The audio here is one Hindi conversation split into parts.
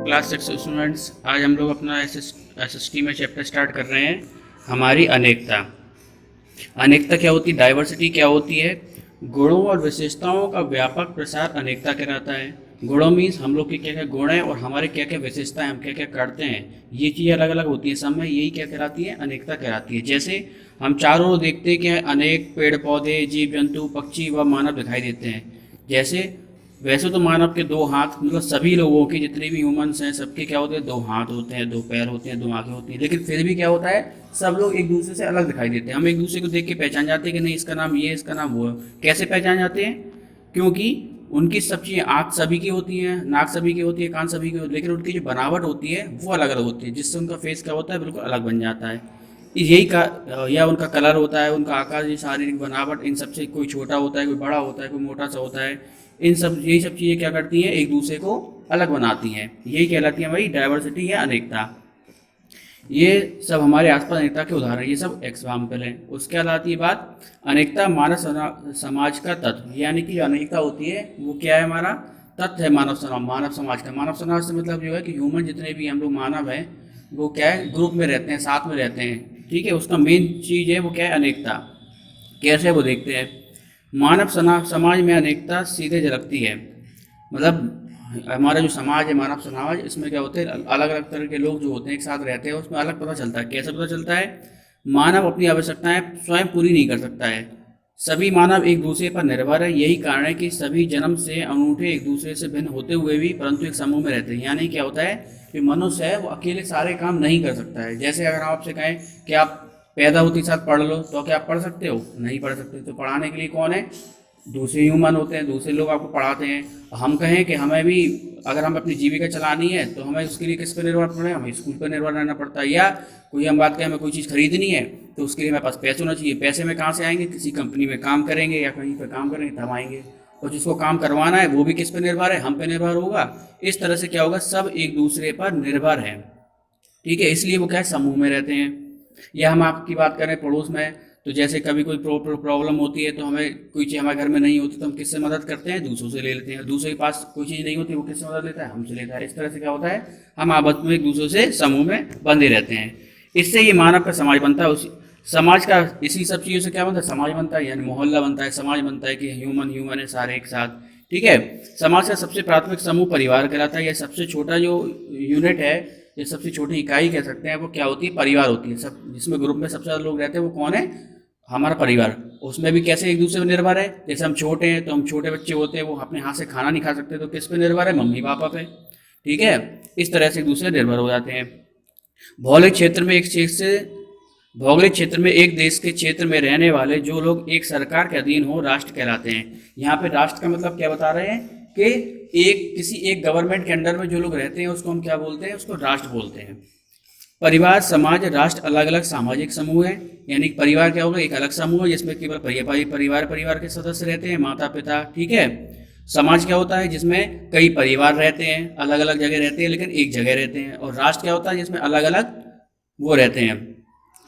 क्लास 6 स्टूडेंट्स, आज हम लोग अपना एसएसटी में चैप्टर स्टार्ट कर रहे हैं। हमारी अनेकता। अनेकता क्या होती है? डाइवर्सिटी क्या होती है? गुणों और विशेषताओं का व्यापक प्रसार अनेकता कहलाता है। गुणों मीन्स हम लोग के क्या क्या गुण हैं और हमारे क्या क्या विशेषताएं, हम क्या क्या करते हैं, ये चीज़ें अलग अलग होती हैं सब में। यही क्या कहलाती है? अनेकता कहलाती है। जैसे हम चारों ओर देखते हैं कि अनेक पेड़ पौधे, जीव जंतु, पक्षी व मानव दिखाई देते हैं। जैसे वैसे तो मानव के दो हाथ, मतलब सभी लोगों के जितने भी ह्यूमंस हैं सबके क्या होते हैं? दो हाथ होते हैं, दो पैर होते हैं, दो आंखें होती हैं। लेकिन फिर भी क्या होता है? सब लोग एक दूसरे से अलग दिखाई देते हैं। हम एक दूसरे को देख के पहचान जाते हैं कि नहीं इसका नाम ये, इसका नाम वो है। कैसे पहचान जाते हैं? क्योंकि उनकी सब चीज़ें, आँख सभी की होती हैं, नाक सभी की होती है, कान सभी की होती है, लेकिन उनकी जो बनावट होती है वो अलग अलग होती है, जिससे उनका फेस क्या होता है? बिल्कुल अलग बन जाता है। यही का या उनका कलर होता है, उनका आकार, ये शारीरिक बनावट, इन सबसे कोई छोटा होता है, कोई बड़ा होता है, कोई मोटा सा होता है। इन सब यही सब चीज़ें क्या करती हैं? एक दूसरे को अलग बनाती हैं। यही कहलाती है हमारी डाइवर्सिटी या अनेकता। ये सब हमारे आसपास अनेकता के उदाहरण, ये सब एग्जाम्पल हैं। उसके बाद आती है बात अनेकता मानव समाज का तत्व, यानी कि जो अनेकता होती है वो क्या है? हमारा तत्व है मानव समाज का। मानव समाज से मतलब जो है कि ह्यूमन, जितने भी हम लोग मानव हैं वो क्या है? ग्रुप में रहते हैं, साथ में रहते हैं। ठीक है, उसका मेन चीज़ है वो क्या है? अनेकता। कैसे वो देखते हैं? मानव समाज में अनेकता सीधे झलकती है। मतलब हमारा जो समाज है, मानव समाज, इसमें क्या होते हैं? अलग अलग तरह के लोग जो होते हैं एक साथ रहते हैं, उसमें अलग पता चलता है। कैसे पता चलता है? मानव अपनी आवश्यकताएं स्वयं पूरी नहीं कर सकता है। सभी मानव एक दूसरे पर निर्भर है। यही कारण है कि सभी जन्म से अनूठे, एक दूसरे से भिन्न होते हुए भी परंतु एक समूह में रहते हैं। यानी क्या होता है कि मनुष्य है वो अकेले सारे काम नहीं कर सकता है। जैसे अगर हम आपसे कहें कि आप पैदा होते साथ पढ़ लो, तो क्या आप पढ़ सकते हो? नहीं पढ़ सकते। तो पढ़ाने के लिए कौन है? दूसरे ह्यूमन होते हैं, दूसरे लोग आपको पढ़ाते हैं। हम कहें कि हमें भी, अगर हम अपनी जीविका चलानी है तो हमें उसके लिए किस पर निर्भर पड़े? हमें स्कूल पर निर्भर रहना पड़ता है। या कोई हम बात करें हमें कोई चीज़ खरीदनी है तो उसके लिए हमारे पास पैसे होना चाहिए। पैसे में कहाँ से आएंगे? किसी कंपनी में काम करेंगे या कहीं पर काम करेंगे तब आएंगे। और जिसको काम करवाना है वो भी किस पर निर्भर है? हम पे निर्भर होगा। इस तरह से क्या होगा? सब एक दूसरे पर निर्भर है। ठीक है, इसलिए वो क्या है? समूह में रहते हैं। या हम आपकी बात करें पड़ोस में, तो जैसे कभी कोई प्रॉब्लम होती है तो हमें कोई चीज़ हमारे घर में नहीं होती तो हम किससे मदद करते हैं? दूसरों से ले लेते हैं। दूसरे के पास कोई चीज़ नहीं होती वो किससे मदद लेता है? हमसे लेता है। इस तरह से क्या होता है? हम आपस में एक दूसरे से समूह में बंधे रहते हैं। इससे ये मानव का समाज बनता है। उसी समाज का, इसी सब चीज़ों से क्या बनता है? समाज बनता है, यानी मोहल्ला बनता है, समाज बनता है कि ह्यूमन है सारे एक साथ। ठीक है, समाज का सबसे प्राथमिक समूह परिवार कहलाता है। यह सबसे छोटा जो यूनिट है, ये सबसे छोटी इकाई कह सकते हैं, वो क्या होती है? परिवार होती है। सब जिसमें ग्रुप में सबसे ज़्यादा लोग रहते हैं वो कौन है? हमारा परिवार। उसमें भी कैसे एक दूसरे पर निर्भर है? जैसे हम छोटे हैं तो हम, छोटे बच्चे होते हैं वो अपने हाथ से खाना नहीं खा सकते तो किस पे निर्भर है? मम्मी पापा पे। ठीक है, इस तरह से एक दूसरे निर्भर हो जाते हैं। भौगोलिक क्षेत्र में एक क्षेत्र से भौगोलिक क्षेत्र में एक देश के क्षेत्र में रहने वाले जो लोग एक सरकार के अधीन हो राष्ट्र कहलाते हैं। यहाँ पे राष्ट्र का मतलब क्या बता रहे हैं कि किसी एक गवर्नमेंट के अंडर में जो लोग रहते हैं उसको हम क्या बोलते हैं? उसको राष्ट्र बोलते हैं। परिवार, समाज, राष्ट्र अलग अलग सामाजिक समूह है। यानी परिवार क्या होगा? एक अलग समूह है जिसमें केवल परिवार के सदस्य रहते हैं, माता पिता। ठीक है, समाज क्या होता है? जिसमें कई परिवार रहते हैं, अलग अलग जगह रहते हैं लेकिन एक जगह रहते हैं। और राष्ट्र क्या होता है? जिसमें अलग अलग वो रहते हैं,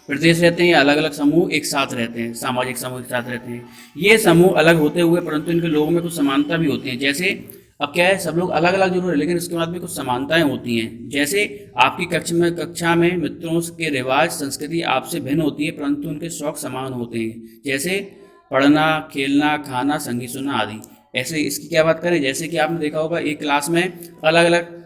प्रदेश रहते हैं, अलग अलग समूह एक साथ रहते हैं, सामाजिक समूह एक साथ रहते हैं। ये समूह अलग होते हुए परंतु इनके लोगों में कुछ समानता भी होती है। जैसे अब क्या है, सब लोग अलग अलग जरूर है लेकिन इसके बाद भी कुछ समानताएं होती हैं। जैसे आपकी कक्षा में मित्रों के रिवाज, संस्कृति आपसे भिन्न होती है परंतु उनके शौक समान होते हैं। जैसे पढ़ना, खेलना, खाना, संगीत सुनना आदि। ऐसे इसकी क्या बात करें? जैसे कि आपने देखा होगा एक क्लास में अलग अलग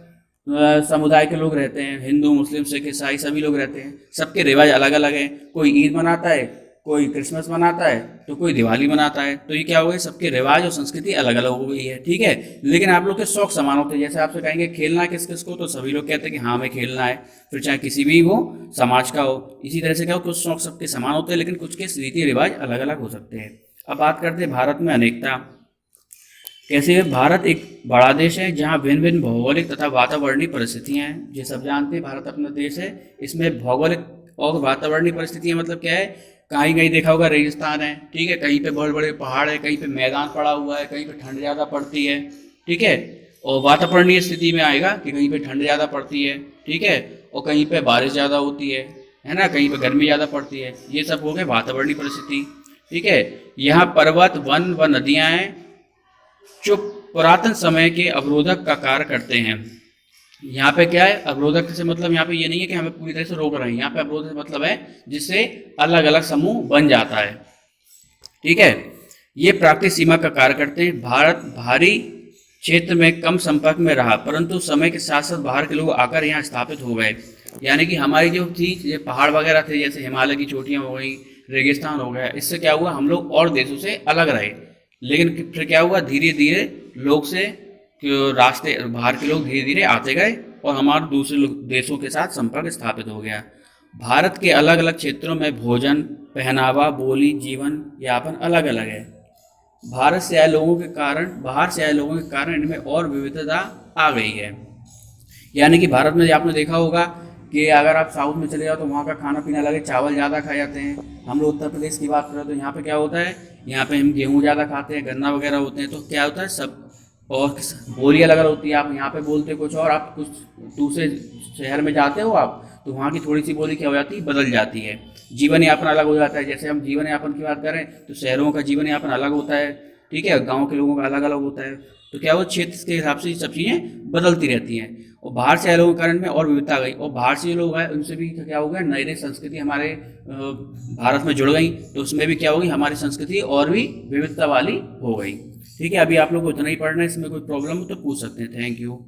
समुदाय के लोग रहते हैं, हिंदू, मुस्लिम, सिख, ईसाई सभी लोग रहते हैं। सबके रिवाज अलग अलग हैं। कोई ईद मनाता है, कोई क्रिसमस मनाता है, तो कोई दिवाली मनाता है। तो ये क्या हो गई? सबके रिवाज और संस्कृति अलग अलग हो गई है। ठीक है, लेकिन आप लोग के शौक समान होते हैं। जैसे आपसे कहेंगे खेलना किस किस को, तो सभी लोग कहते हैं कि हाँ हमें खेलना है, फिर चाहे किसी भी वो समाज का हो। इसी तरह से क्या हो? कुछ शौक सबके समान होते हैं लेकिन कुछ के रीति रिवाज अलग अलग हो सकते हैं। अब बात करते हैं भारत में अनेकता कैसे है। भारत एक बड़ा देश है जहाँ भिन्न भिन्न भौगोलिक तथा वातावरणीय परिस्थितियाँ हैं। ये सब जानते हैं भारत अपना देश है, इसमें भौगोलिक और वातावरणीय परिस्थितियाँ मतलब क्या है? कहीं कहीं देखा होगा रेगिस्तान है, ठीक है, कहीं पे बड़े बड़े पहाड़ है, कहीं पे मैदान पड़ा हुआ है, कहीं पे ठंड ज़्यादा पड़ती है। ठीक है, और वातावरणीय स्थिति में आएगा कि कहीं पे ठंड ज़्यादा पड़ती है, ठीक है, और कहीं पे बारिश ज़्यादा होती है ना, कहीं पे गर्मी ज़्यादा पड़ती है। ये सब हो गए वातावरणीय परिस्थिति। ठीक है, यहाँ पर्वत, वन व नदियाँ हैं जो पुरातन समय के अवरोधक का कार्य करते हैं। यहाँ पे क्या है, अवरोधक से मतलब यहाँ पे ये नहीं है कि हमें पूरी तरह से रोक रहे हैं, यहाँ पे अवरोधक से मतलब है जिससे अलग अलग समूह बन जाता है। ठीक है, ये प्राकृतिक सीमा का कार्य करते हैं। भारत भारी क्षेत्र में कम संपर्क में रहा, परंतु समय के साथ साथ बाहर के लोग आकर यहाँ स्थापित हो गए। यानी कि हमारी जो थी, ये पहाड़ वगैरह थे, जैसे हिमालय की चोटियाँ हो गई, रेगिस्तान हो गया, इससे क्या हुआ, हम लोग और देशों से अलग रहे। लेकिन फिर क्या हुआ, धीरे धीरे लोग से रास्ते बाहर के लोग धीरे धीरे आते गए और हमारे दूसरे देशों के साथ संपर्क स्थापित हो गया। भारत के अलग अलग क्षेत्रों में भोजन, पहनावा, बोली, जीवन यापन अलग अलग है। भारत से आए लोगों के कारण बाहर से आए लोगों के कारण इनमें और विविधता आ गई है। यानी कि भारत में आपने देखा होगा कि अगर आप साउथ में चले जाओ तो वहाँ का खाना पीना अलग है, चावल ज़्यादा खाए जाते हैं। हम लोग उत्तर प्रदेश की बात करें तो यहाँ पे क्या होता है, यहाँ पे हम गेहूँ ज़्यादा खाते हैं, गन्ना वगैरह होते हैं। तो क्या होता है, सब और बोली अलग अलग होती है। आप यहाँ पे बोलते कुछ और, आप कुछ दूसरे शहर में जाते हो आप, तो वहाँ की थोड़ी सी बोली क्या हो जाती है, बदल जाती है। जीवन यापन अलग हो जाता है। जैसे हम जीवन यापन की बात करें तो शहरों का जीवन यापन अलग होता है, ठीक है, गाँव के लोगों का अलग अलग होता है। तो क्या वो क्षेत्र के हिसाब से ये सब चीज़ें बदलती रहती हैं। और बाहर से आए लोगों के कारण में और विविधता आ गई, और बाहर से जो लोग आए उनसे भी क्या हो गया, नई नई संस्कृति हमारे भारत में जुड़ गई, तो उसमें भी क्या होगी, हमारी संस्कृति और भी विविधता वाली हो गई। ठीक है, अभी आप लोग को इतना ही पढ़ना है, इसमें कोई प्रॉब्लम हो तो पूछ सकते हैं। Thank you.